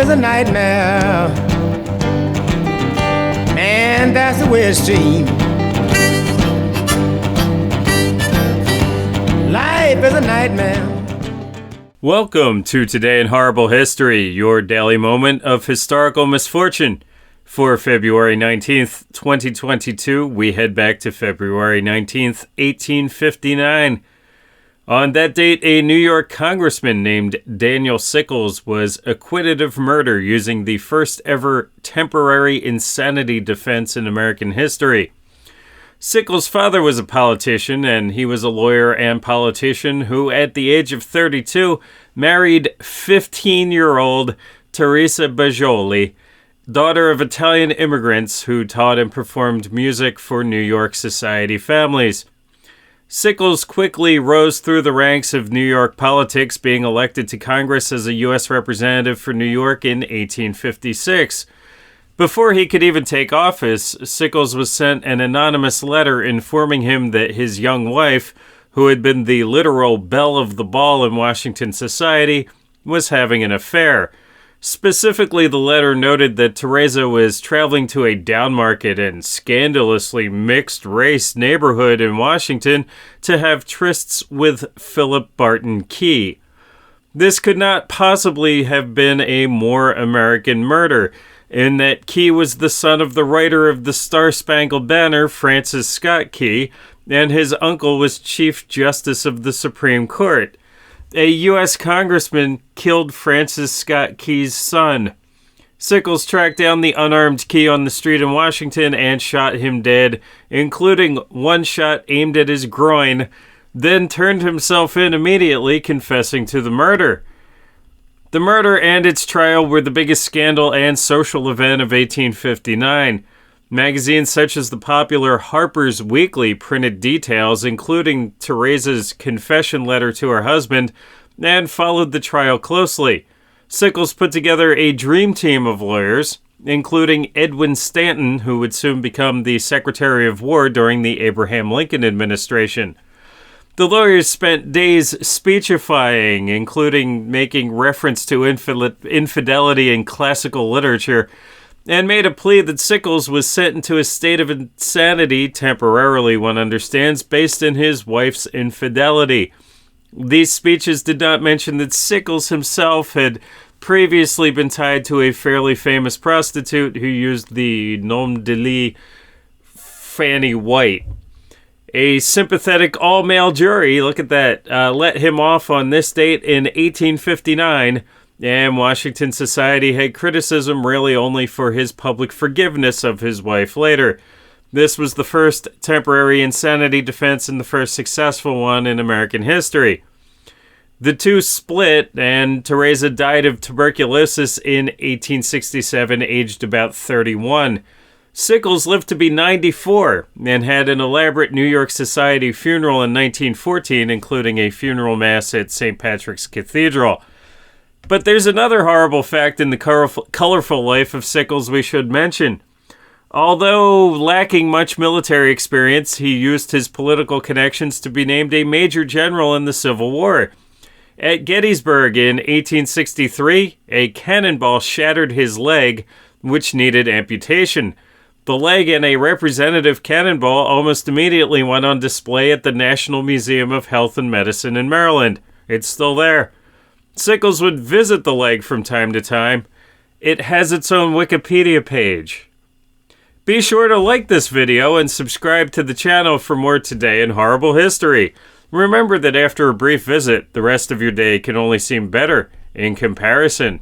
is a nightmare. Man, that's the way it seems. Life is a nightmare. Welcome to Today in Horrible History, your daily moment of historical misfortune. For February 19th, 2022, we head back to February 19th, 1859. On that date, a New York congressman named Daniel Sickles was acquitted of murder using the first ever temporary insanity defense in American history. Sickles' father was a politician, and he was a lawyer and politician who, at the age of 32, married 15-year-old Teresa Bajoli, daughter of Italian immigrants who taught and performed music for New York society families. Sickles quickly rose through the ranks of New York politics, being elected to Congress as a U.S. representative for New York in 1856. Before he could even take office, Sickles was sent an anonymous letter informing him that his young wife, who had been the literal belle of the ball in Washington society, was having an affair. Specifically, the letter noted that Teresa was traveling to a downmarket and scandalously mixed-race neighborhood in Washington to have trysts with Philip Barton Key. This could not possibly have been a more American murder, in that Key was the son of the writer of the Star-Spangled Banner, Francis Scott Key, and his uncle was Chief Justice of the Supreme Court. A U.S. congressman killed Francis Scott Key's son. Sickles tracked down the unarmed Key on the street in Washington and shot him dead, including one shot aimed at his groin, then turned himself in immediately, confessing to the murder. The murder and its trial were the biggest scandal and social event of 1859. Magazines such as the popular Harper's Weekly printed details, including Teresa's confession letter to her husband, and followed the trial closely. Sickles put together a dream team of lawyers, including Edwin Stanton, who would soon become the Secretary of War during the Abraham Lincoln administration. The lawyers spent days speechifying, including making reference to infidelity in classical literature, and made a plea that Sickles was sent into a state of insanity, temporarily one understands, based on his wife's infidelity. These speeches did not mention that Sickles himself had previously been tied to a fairly famous prostitute who used the nom de lit Fanny White. A sympathetic all-male jury, look at that, let him off on this date in 1859, and Washington society had criticism really only for his public forgiveness of his wife later. This was the first temporary insanity defense and the first successful one in American history. The two split, and Teresa died of tuberculosis in 1867, aged about 31. Sickles lived to be 94 and had an elaborate New York Society funeral in 1914, including a funeral mass at St. Patrick's Cathedral. But there's another horrible fact in the colorful life of Sickles we should mention. Although lacking much military experience, he used his political connections to be named a major general in the Civil War. At Gettysburg in 1863, a cannonball shattered his leg, which needed amputation. The leg and a representative cannonball almost immediately went on display at the National Museum of Health and Medicine in Maryland. It's still there. Sickles would visit the leg from time to time. It has its own Wikipedia page. Be sure to like this video and subscribe to the channel for more Today in Horrible History. Remember that after a brief visit, the rest of your day can only seem better in comparison.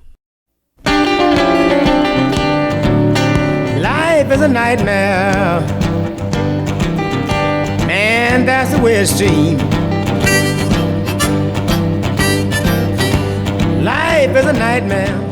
Life is a nightmare. Man, that's the way it seems. Life is a nightmare.